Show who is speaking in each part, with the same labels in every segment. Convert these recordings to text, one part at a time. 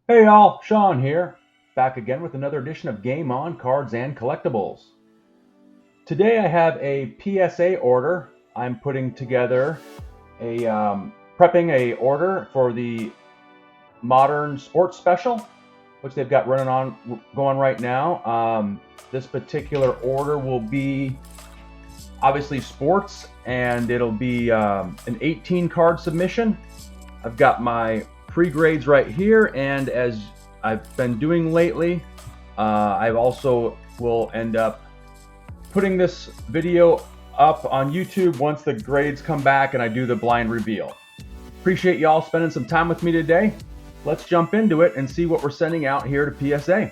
Speaker 1: Hey y'all, Sean here, back again with another edition of Game On Cards and Collectibles. Today I have a PSA order. I'm putting together prepping a order for the Modern Sports Special, which they've got going right now. This particular order will be obviously sports, and it'll be an 18 card submission. I've got my pre-grades right here, and as I've been doing lately, I also will end up putting this video up on YouTube once the grades come back and I do the blind reveal. Appreciate y'all spending some time with me today. Let's jump into it and see what we're sending out here to PSA.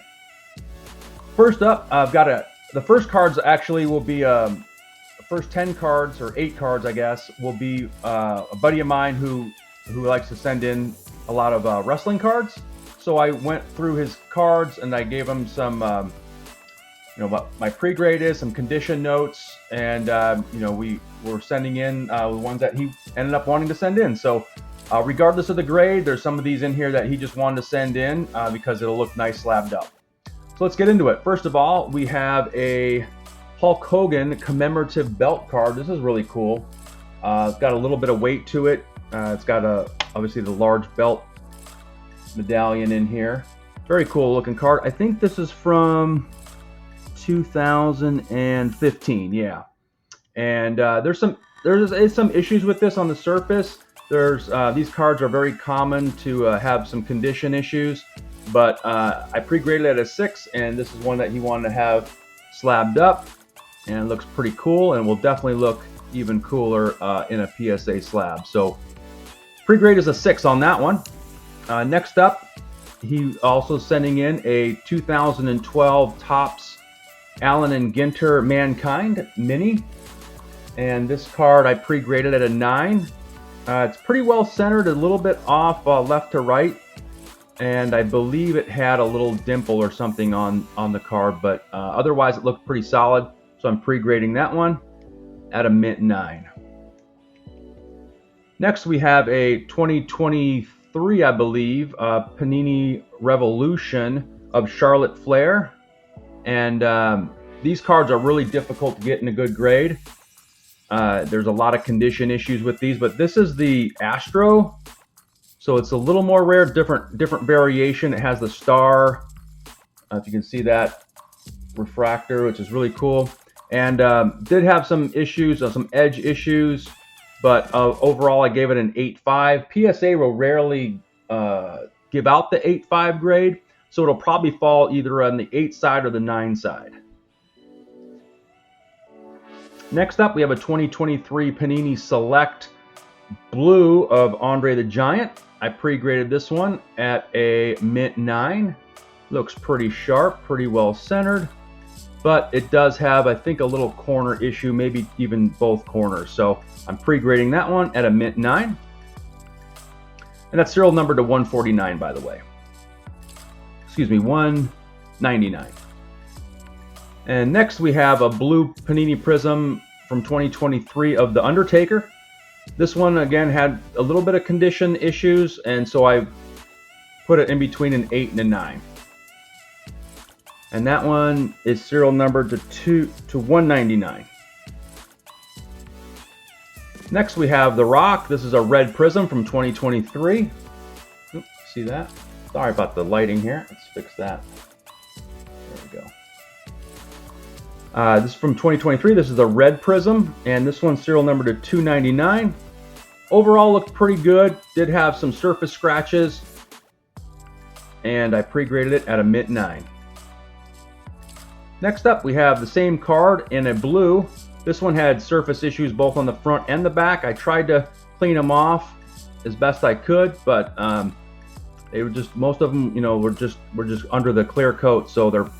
Speaker 1: First up, I've got the first cards actually will be the first 10 cards, or 8 cards I guess, will be a buddy of mine who likes to send in a lot of wrestling cards. So I went through his cards and I gave him some, what my pre-grade is, some condition notes, and we were sending in the ones that he ended up wanting to send in. So regardless of the grade, there's some of these in here that he just wanted to send in because it'll look nice slabbed up. So let's get into it. First of all, we have a Hulk Hogan commemorative belt card. This is really cool. It's got a little bit of weight to it. It's got obviously the large belt medallion in here. Very cool looking card. I think this is from 2015. Yeah, and there's some issues with this on the surface. These cards are very common to have some condition issues, but I pre-graded it at a 6, and this is one that he wanted to have slabbed up, and it looks pretty cool, and will definitely look even cooler in a PSA slab. So pre-grade is a 6 on that one. Next up, he also sending in a 2012 Topps Allen and Ginter Mankind Mini, and this card I pre-graded at a 9. It's pretty well centered, a little bit off left to right, and I believe it had a little dimple or something on the card, but otherwise it looked pretty solid. So I'm pre-grading that one at a mint 9. Next we have a 2023, I believe, Panini Revolution of Charlotte Flair, and these cards are really difficult to get in a good grade. There's a lot of condition issues with these, but this is the Astro, so it's a little more rare, different variation. It has the star, if you can see that, refractor, which is really cool, and did have some issues, some edge issues, but overall I gave it an 8.5. PSA will rarely give out the 8.5 grade, so it'll probably fall either on the 8 side or the 9 side. Next up, we have a 2023 Panini Select Blue of Andre the Giant. I pre-graded this one at a mint 9. Looks pretty sharp, pretty well centered, but it does have, I think, a little corner issue, maybe even both corners. So I'm pre-grading that one at a mint 9. And that's serial number to 149, by the way. Excuse me, 199. And next we have a blue Panini Prism from 2023 of The Undertaker. This one, again, had a little bit of condition issues, and so I put it in between an 8 and a 9. And that one is serial numbered to 199. Next we have The Rock. This is a red prism from 2023. Oops, see that? Sorry about the lighting here. Let's fix that. There we go. This is from 2023. This is a red prism, and this one's serial number to 299. Overall looked pretty good. Did have some surface scratches, and I pre-graded it at a mint 9. Next up, we have the same card in a blue. This one had surface issues both on the front and the back. I tried to clean them off as best I could, but they were just, most of them, were just under the clear coat, so they're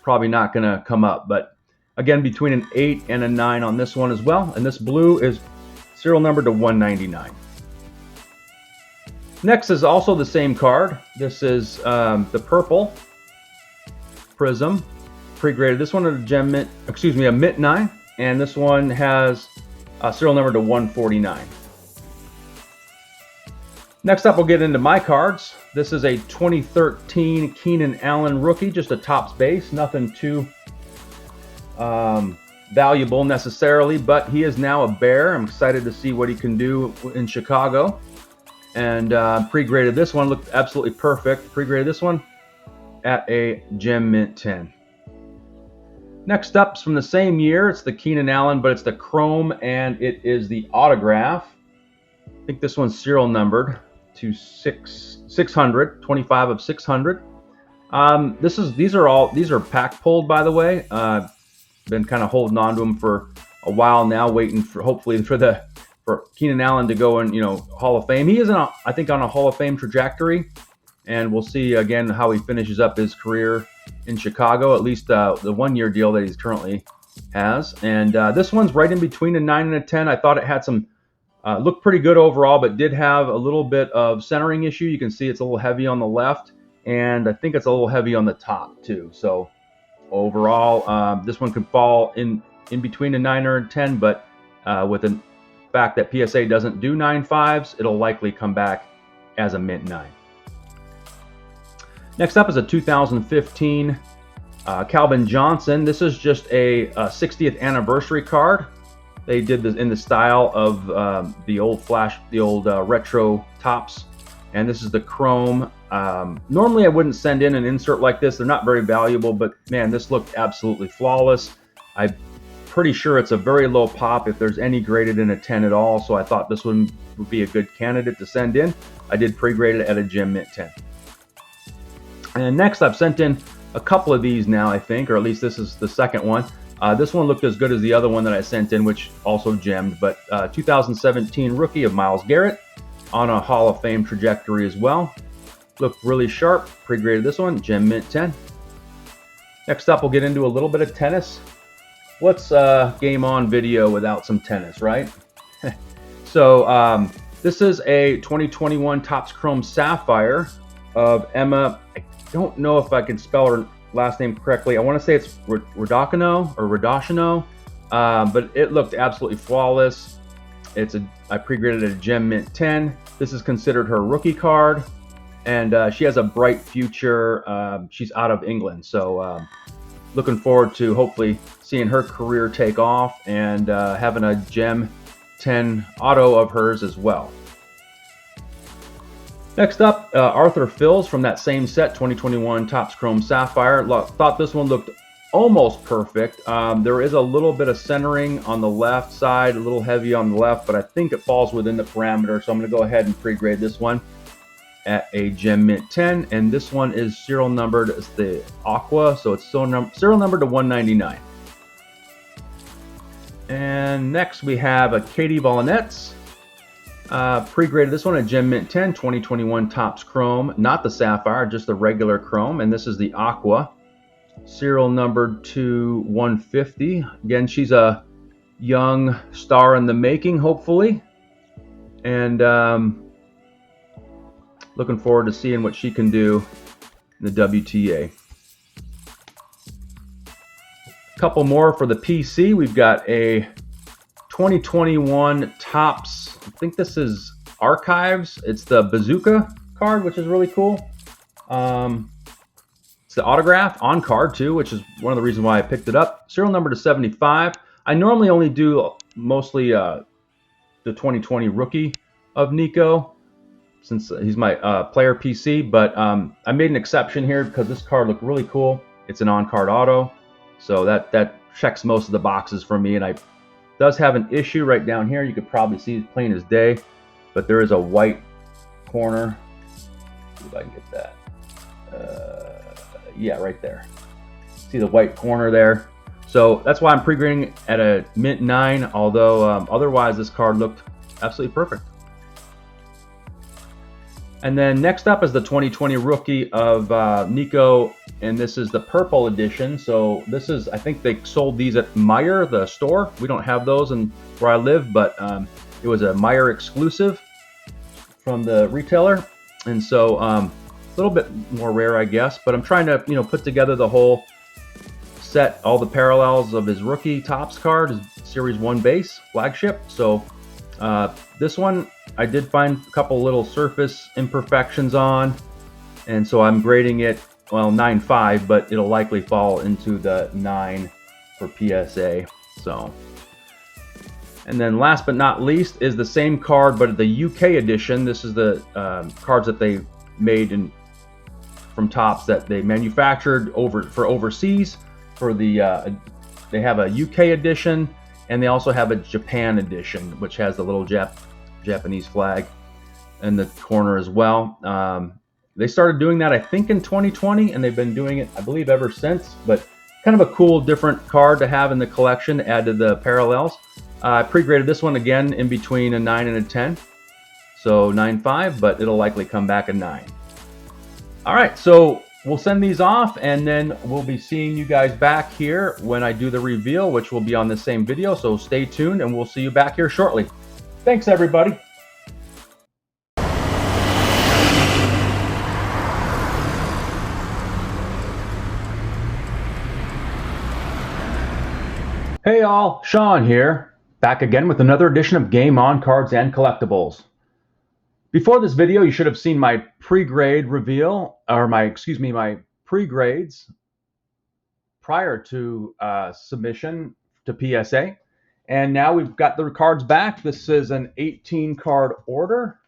Speaker 1: probably not going to come up. But again, between an 8 and a 9 on this one as well. And this blue is serial number to 199. Next is also the same card. This is the purple prism, pre-graded. This one at a mint 9, and this one has a serial number to 149. Next up, we'll get into my cards. This is a 2013 Keenan Allen rookie, just a Topps base, nothing too valuable necessarily, but he is now a Bear. I'm excited to see what he can do in Chicago. And pre-graded this one, looked absolutely perfect. Pre-graded this one at a Gem Mint 10. Next up is from the same year. It's the Keenan Allen, but it's the Chrome, and it is the autograph. I think this one's serial numbered to 600, 25 of 600. These are pack pulled, by the way. Been kind of holding on to them for a while now, waiting for hopefully for Keenan Allen to go in, Hall of Fame. He is I think on a Hall of Fame trajectory, and we'll see again how he finishes up his career in Chicago, at least the 1-year deal that he currently has. And this one's right in between a 9 and a 10. I thought it had some looked pretty good overall, but did have a little bit of centering issue. You can see it's a little heavy on the left, and I think it's a little heavy on the top too. So overall, this one could fall in between a 9 or a 10, but with the fact that PSA doesn't do 9.5s, it'll likely come back as a Mint 9. Next up is a 2015 Calvin Johnson. This is just a 60th anniversary card. They did this in the style of the old retro Topps, and this is the Chrome. Normally I wouldn't send in an insert like this. They're not very valuable, but man, this looked absolutely flawless. I'm pretty sure it's a very low pop if there's any graded in a 10 at all, so I thought this one would be a good candidate to send in. I did pre-grade it at a Gem Mint 10. And next I've sent in a couple of these now, I think, or at least this is the second one. This one looked as good as the other one that I sent in, which also gemmed, but 2017 rookie of Myles Garrett on a Hall of Fame trajectory as well. Looked really sharp. Pre-graded this one, Gem Mint 10. Next up, we'll get into a little bit of tennis. What's game on video without some tennis, right? So this is a 2021 Topps Chrome Sapphire of Emma. I don't know if I can spell her last name correctly. I want to say it's Radoshino, but it looked absolutely flawless. I pre-graded a Gem Mint 10. This is considered her rookie card, and she has a bright future. She's out of England, so looking forward to hopefully seeing her career take off and having a Gem 10 auto of hers as well. Next up, Arthur Phils from that same set, 2021 Topps Chrome Sapphire. Thought this one looked almost perfect. There is a little bit of centering on the left side, a little heavy on the left, but I think it falls within the parameter, so I'm going to go ahead and pre-grade this one at a Gem Mint 10, and this one is serial numbered as the Aqua, so it's serial numbered to 199. And next we have a Katie Volonets. Pre-graded this one at Gem Mint 10, 2021 Topps Chrome, not the Sapphire, just the regular Chrome, and this is the Aqua, serial numbered to 150. Again, she's a young star in the making, hopefully, and looking forward to seeing what she can do in the WTA. A couple more for the PC. We've got a 2021 Topps, I think this is Archives. It's the Bazooka card, which is really cool. It's the autograph on card too, which is one of the reasons why I picked it up. Serial number to 75. I normally only do mostly the 2020 rookie of Nico, since he's my player PC, but I made an exception here because this card looked really cool. It's an on-card auto, so that checks most of the boxes for me, and I does have an issue right down here. You could probably see it plain as day, but there is a white corner. See if I can get that. Yeah, right there. See the white corner there. So that's why I'm pre-grading at a Mint 9, although otherwise this card looked absolutely perfect. And then next up is the 2020 rookie of Nico, and this is the purple edition. So this is, I think they sold these at Meijer, the store. We don't have those in where I live, but it was a Meijer exclusive from the retailer, and so a little bit more rare, I guess. But I'm trying to put together the whole set, all the parallels of his rookie Topps card, his Series 1 base flagship. So This one I did find a couple little surface imperfections on, and so I'm grading it, well, 9.5, but it'll likely fall into the 9 for PSA. So, and then last but not least is the same card, but the UK edition. This is the cards that they made from Topps that they manufactured for overseas. For the they have a UK edition, and they also have a Japan edition, which has the little Japanese flag in the corner as well. They started doing that, I think, in 2020, and they've been doing it, I believe, ever since. But kind of a cool, different card to have in the collection to add to the parallels. I pre-graded this one again in between a 9 and a 10. So 9.5, but it'll likely come back a 9. All right, so we'll send these off, and then we'll be seeing you guys back here when I do the reveal, which will be on the same video. So stay tuned, and we'll see you back here shortly. Thanks, everybody. Hey all, Sean here, back again with another edition of Game On Cards and Collectibles. Before this video, you should have seen my pre-grade reveal, or my pre-grades prior to submission to PSA. And now we've got the cards back. This is an 18 card order.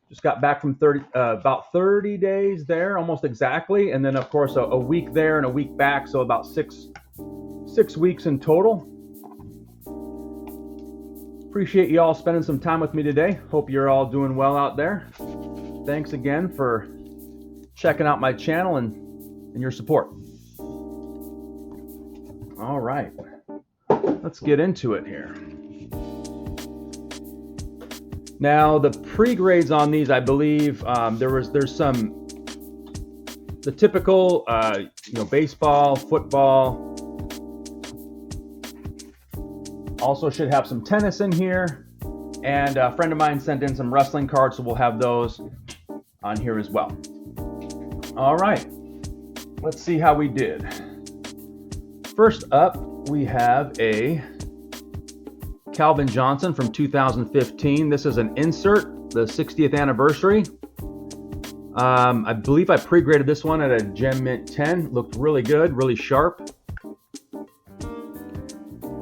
Speaker 1: Just got back from about 30 days there, almost exactly. And then of course a week there and a week back, so about six weeks in total. Appreciate you all spending some time with me today. Hope you're all doing well out there. Thanks again for checking out my channel and your support. All right, let's get into it here. Now the pre-grades on these, I believe there's some the typical baseball, football. Also should have some tennis in here, and a friend of mine sent in some wrestling cards, so we'll have those on here as well. All right, let's see how we did. First up, we have a Calvin Johnson from 2015. This is an insert, the 60th anniversary. I believe I pre-graded this one at a Gem Mint 10. Looked really good, really sharp.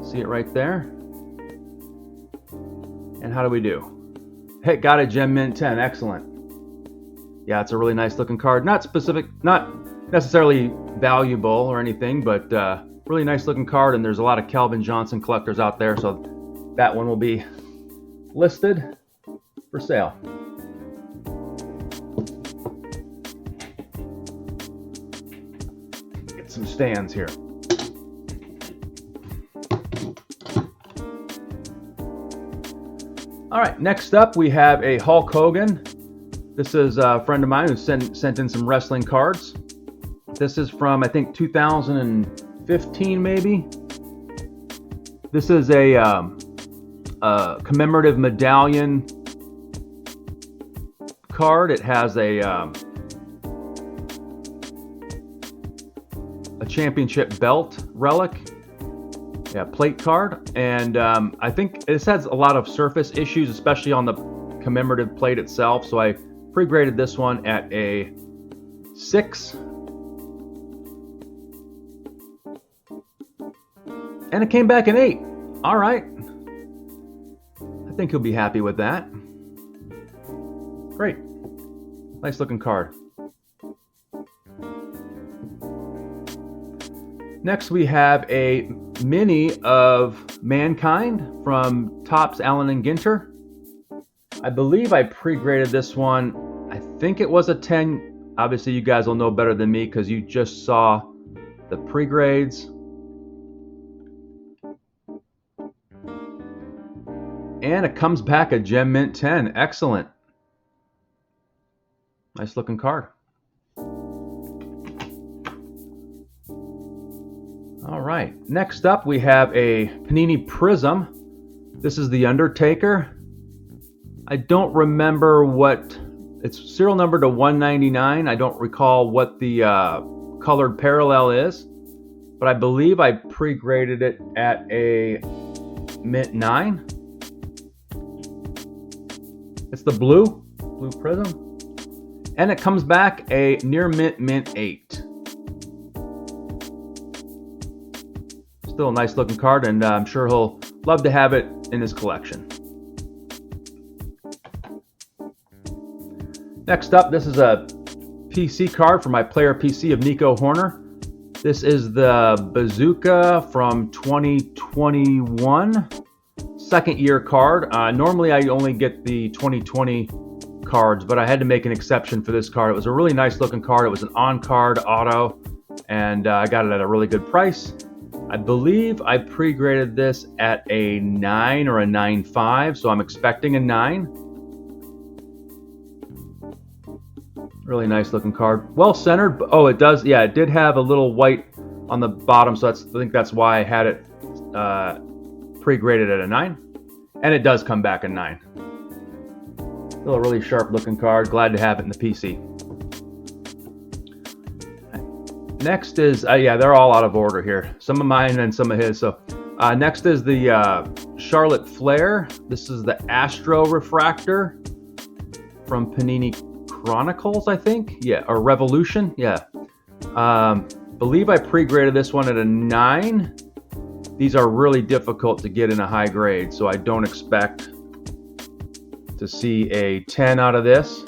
Speaker 1: See it right there. And how do we do? Hey, got a Gem Mint 10. Excellent. Yeah, it's a really nice looking card. Not necessarily valuable or anything, but really nice looking card. And there's a lot of Calvin Johnson collectors out there, so that one will be listed for sale. Get some stands here. All right, next up we have a Hulk Hogan. This is a friend of mine who sent in some wrestling cards. This is from, I think, 2015 maybe. This is a commemorative medallion card. It has a championship belt relic. Yeah, plate card, and I think this has a lot of surface issues, especially on the commemorative plate itself, so I pre-graded this one at a 6. And it came back an 8. All right. I think he'll be happy with that. Great. Nice looking card. Next we have a mini of Mankind from Topps Allen and Ginter. I believe I pre-graded this one. I think it was a 10. Obviously you guys will know better than me because you just saw the pre-grades. And it comes back a Gem Mint 10. Excellent. Nice looking card. All right, next up we have a Panini Prism. This is The Undertaker. I don't remember what, it's serial number to 199. I don't recall what the colored parallel is, but I believe I pre-graded it at a Mint 9. It's the blue prism. And it comes back a near mint 8. Still a nice looking card, and I'm sure he'll love to have it in his collection. Next up, this is a PC card for my player PC of Nico Horner. This is the Bazooka from 2021, second year card. Normally I only get the 2020 cards, but I had to make an exception for this card. It was a really nice looking card. It was an on-card auto, and I got it at a really good price. I believe I pre-graded this at a 9 or a 9.5, so I'm expecting a 9. Really nice looking card. Well centered. Oh, it does. Yeah, it did have a little white on the bottom, so I think that's why I had it pre-graded at a 9. And it does come back a 9. Still a really sharp looking card. Glad to have it in the PC. Next is, yeah, they're all out of order here. Some of mine and some of his. So next is the Charlotte Flair. This is the Astro Refractor from Panini Chronicles, I think. Yeah, or Revolution. Yeah. Believe I pre-graded this one at a 9. These are really difficult to get in a high grade, so I don't expect to see a 10 out of this.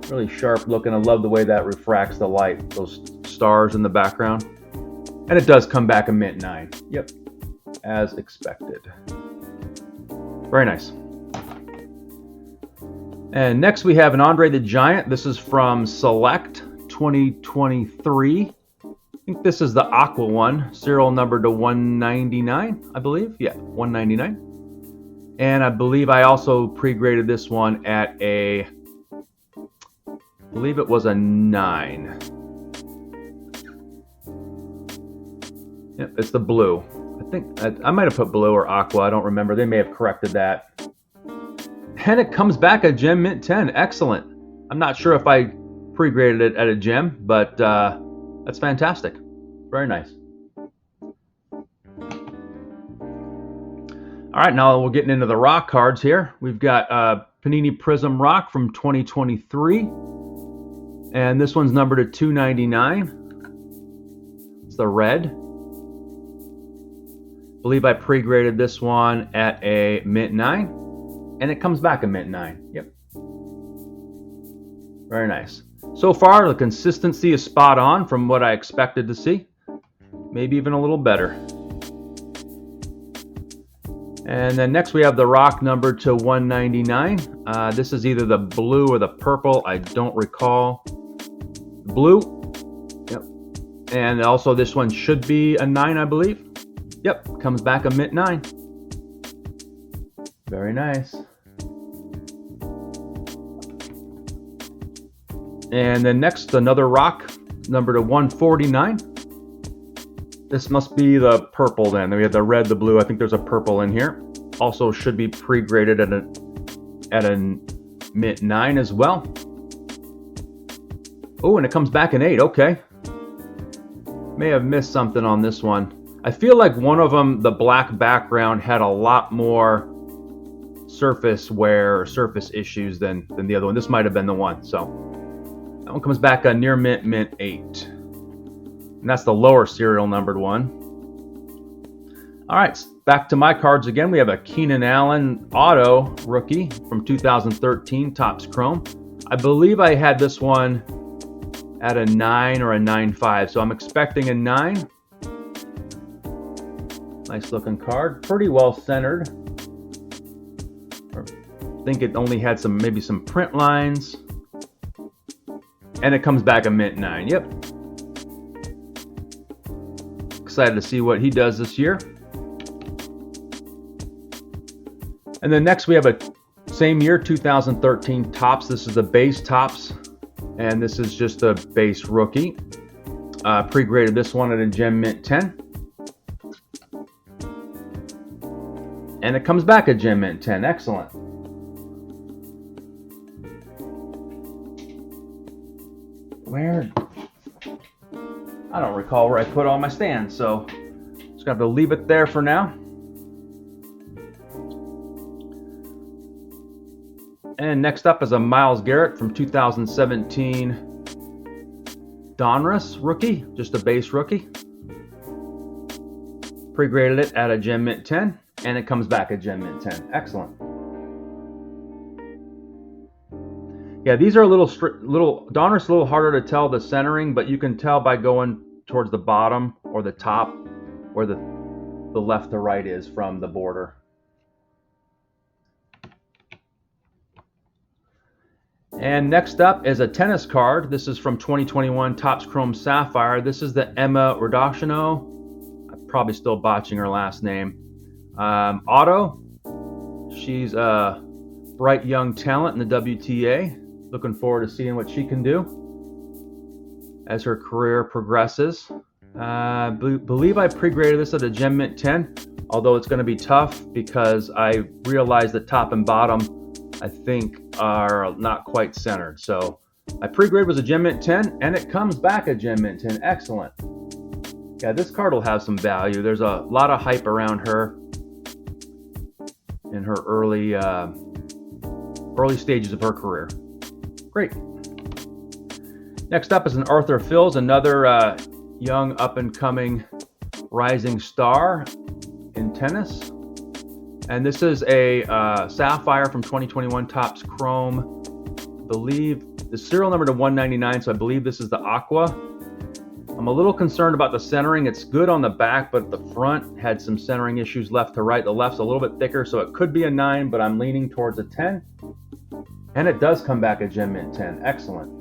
Speaker 1: Really sharp looking. I love the way that refracts the light, those stars in the background. And it does come back a mint 9. Yep, as expected. Very nice. And next we have an Andre the Giant. This is from Select 2023. I think this is the Aqua one, serial number to 199, I believe. Yeah, 199. And I believe I also pre-graded this one at a, I believe it was a 9. Yep, it's the blue. I think I might have put blue or aqua. I don't remember. They may have corrected that. And it comes back a gem mint 10. Excellent. I'm not sure if I pre-graded it at a gem, but that's fantastic. Very nice. All right, now we're getting into the rock cards here. We've got Panini Prism Rock from 2023. And this one's numbered to 299. It's the red. I believe I pre-graded this one at a mint 9. And it comes back a mint 9. Yep. Very nice. So far, the consistency is spot on from what I expected to see. Maybe even a little better. And then next we have the rock numbered to 199. This is either the blue or the purple. I don't recall. Blue. Yep. And also this one should be a 9, I believe. Yep. Comes back a mint 9. Very nice. And then next, another rock, number to 149. This must be the purple then. We have the red, the blue. I think there's a purple in here. Also should be pre-graded at a mint 9 as well. Oh, and it comes back an 8. Okay. May have missed something on this one. I feel like one of them, the black background, had a lot more surface wear or surface issues than the other one. This might have been the one. So that one comes back a near mint 8. And that's the lower serial numbered one. All right, back to my cards again. We have a Keenan Allen auto rookie from 2013, Topps Chrome. I believe I had this one at a 9 or a 9.5, so I'm expecting a 9. Nice looking card, pretty well centered. I think it only had maybe some print lines. And it comes back a mint 9. Yep. Excited to see what he does this year. And then next we have a same year, 2013 Topps. This is the base Topps. And this is just a base rookie. Pre-graded this one at a gem mint 10. And it comes back a gem mint 10. Excellent. Where? I don't recall where I put all my stands, so just gonna have to leave it there for now. And next up is a Myles Garrett from 2017 Donruss rookie, just a base rookie. Pre-graded it at a Gem Mint 10, and it comes back at Gem Mint 10. Excellent. Yeah, these are a little Donruss, a little harder to tell the centering, but you can tell by going towards the bottom or the top where the left to right is from the border. And next up is a tennis card. This is from 2021 Topps Chrome Sapphire. This is the Emma Raducanu. I'm probably still botching her last name. Auto. She's a bright young talent in the WTA. Looking forward to seeing what she can do as her career progresses. Believe I pre-graded this at a Gem Mint 10, although it's going to be tough because I realized that top and bottom I think are not quite centered. So my pre-grade was a Gem Mint 10, and it comes back a Gem Mint 10. Excellent. Yeah, this card will have some value. There's a lot of hype around her in her early stages of her career. Great. Next up is an Arthur Phils, another young up-and-coming rising star in tennis. And this is a Sapphire from 2021 Topps Chrome. I believe the serial number to 199, so I believe this is the Aqua. I'm a little concerned about the centering. It's good on the back, but the front had some centering issues left to right. The left's a little bit thicker, so it could be a 9, but I'm leaning towards a 10. And it does come back a Gem Mint 10. Excellent.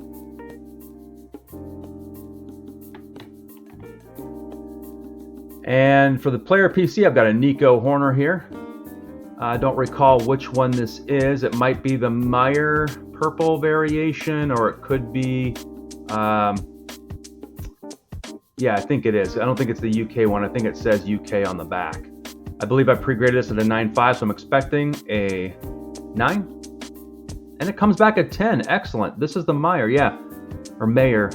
Speaker 1: And for the player PC, I've got a Nico Horner here. I don't recall which one this is. It might be the Meyer purple variation, or it could be, yeah, I think it is. I don't think it's the UK one. I think it says UK on the back. I believe I pre-graded this at a 9.5, so I'm expecting a 9. And it comes back at 10. Excellent. This is the Meyer, yeah, or Mayer.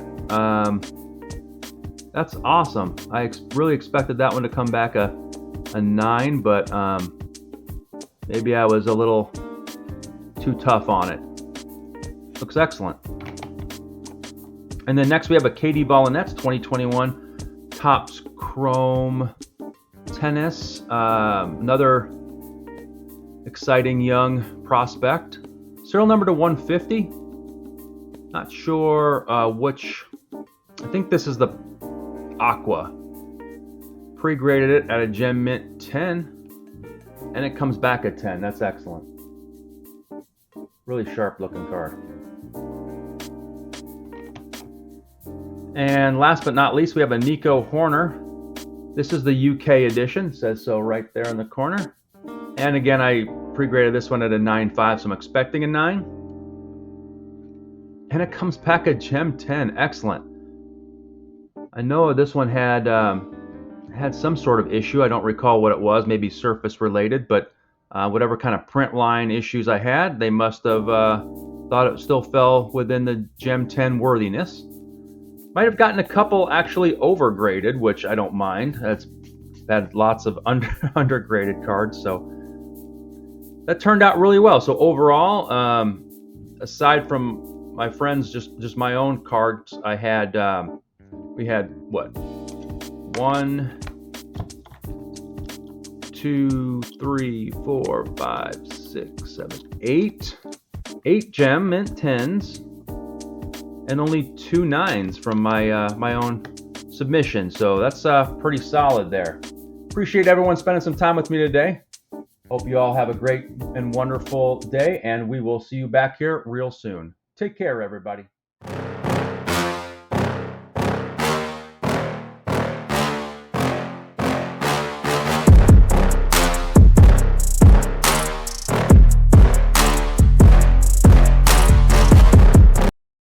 Speaker 1: That's awesome. I really expected that one to come back a 9, but maybe I was a little too tough on it. Looks excellent. And then next we have a KD Ballinets 2021 Topps Chrome Tennis. Another exciting young prospect. Serial number to 150. Not sure which. I think this is the Aqua. Pre-graded it at a Gem Mint 10. And it comes back at 10. That's excellent. Really sharp looking card. And last but not least, we have a Nico Horner. This is the UK edition. It says so right there in the corner. And again, I pre-graded this one at a 9.5, so I'm expecting a 9. And it comes back a Gem 10. Excellent. I know this one had some sort of issue. I don't recall what it was, maybe surface related, but whatever kind of print line issues I had, they must have thought it still fell within the Gem 10 worthiness. Might have gotten a couple actually overgraded, which I don't mind. That's had lots of undergraded cards, so that turned out really well. So overall, aside from my friends, just my own cards, I had we had what? 1, 2, 3, 4, 5, 6, 7, 8. 8 Gem Mint 10s. And only 2 9s from my own submission. So that's pretty solid there. Appreciate everyone spending some time with me today. Hope you all have a great and wonderful day, and we will see you back here real soon. Take care, everybody.